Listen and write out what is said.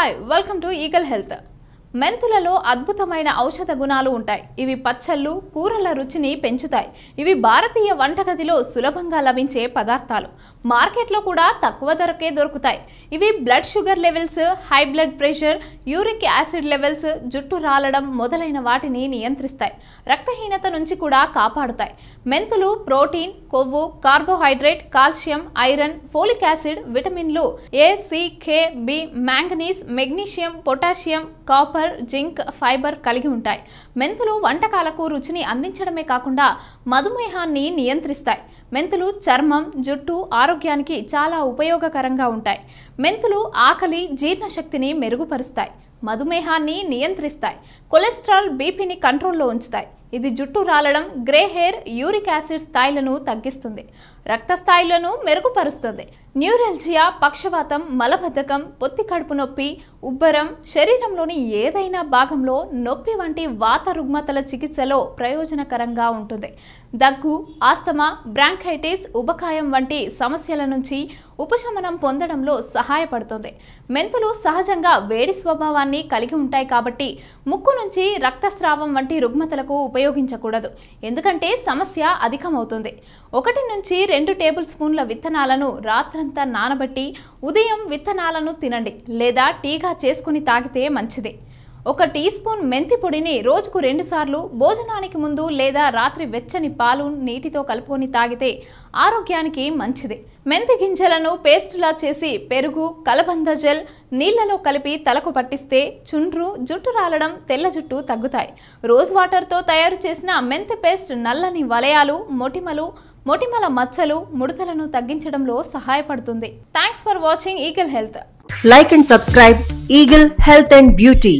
Hi welcome to Eagle Health. మెంతులలో అద్భుతమైన ఔషధ గుణాలు ఉంటాయి. ఇవి పచ్చళ్ళు, కూరల రుచిని పెంచుతాయి. ఇవి భారతీయ వంటగదిలో సులభంగా లభించే పదార్థాలు. మార్కెట్లో కూడా తక్కువ ధరకే దొరుకుతాయి. ఇవి blood sugar levels, high blood pressure, uric acid levels, జుట్టు రాలడం మొదలైన వాటిని నియంత్రిస్తాయి. రక్తహీనత నుంచి కూడా కాపాడుతాయి. మెంతులు ప్రోటీన్, కొవ్వు, carbohydrate, calcium, iron, folic acid, విటమిన్లు A, C, K, B, manganese, magnesium, potassium, copper, zinc, fibre కలిగి ఉంటాయి. మెంతులు వంటకాలకు రుచిని అందించడమే కాకుండా మధుమేహాన్ని నియంత్రిస్తాయి. మెంతులు చర్మం, జుట్టు ఆరోగ్యానికి చాలా ఉపయోగకరంగా ఉంటాయి. మెంతులు ఆకలి, జీర్ణశక్తిని మెరుగుపరుస్తాయి. మధుమేహాన్ని నియంత్రిస్తాయి. కొలెస్ట్రాల్, బీపీని కంట్రోల్లో ఉంచుతాయి. ఇది జుట్టు రాలడం, గ్రే హెయిర్, యూరిక్ యాసిడ్ స్థాయిలను తగ్గిస్తుంది. రక్త స్థాయిలను మెరుగుపరుస్తుంది. న్యూరల్జియా, పక్షవాతం, మలబద్ధకం, పొత్తి కడుపు నొప్పి, ఉబ్బరం, శరీరంలోని ఏదైనా భాగంలో నొప్పి వంటి వాత రుగ్మతల చికిత్సలో ప్రయోజనకరంగా ఉంటుంది. దగ్గు, ఆస్తమా, బ్రాంకైటిస్, ఉబకాయం వంటి సమస్యల నుంచి ఉపశమనం పొందడంలో సహాయపడుతుంది. మెంతులు సహజంగా వేడి స్వభావాన్ని కలిగి ఉంటాయి కాబట్టి ముక్కు నుంచి రక్తస్రావం వంటి రుగ్మతలకు ఉపయోగించకూడదు. ఎందుకంటే సమస్య అధికమవుతుంది. 1 నుంచి 2 టేబుల్ స్పూన్ల విత్తనాలను రాత్రంతా నానబెట్టి ఉదయం విత్తనాలను తినండి, లేదా టీగా చేసుకుని తాగితే మంచిది. 1 టీ స్పూన్ మెంతి పొడిని రోజుకు 2 సార్లు భోజనానికి ముందు లేదా రాత్రి వెచ్చని పాలు, నీటితో కలుపుకొని తాగితే ఆరోగ్యానికి మంచిది. మెంతి గింజలను పేస్టులా చేసి పెరుగు, కలబంద జెల్, నీళ్లలో కలిపి తలకు పట్టిస్తే చుండ్రు, జుట్టు రాలడం, తెల్ల జుట్టు తగ్గుతాయి. రోజ్ వాటర్తో తయారు చేసిన మెంతి పేస్ట్ నల్లని వలయాలు, మొటిమల మచ్చలు, ముడతలను తగ్గించడంలో సహాయపడుతుంది. Thanks for watching eagle health. Like and subscribe Eagle Health and Beauty.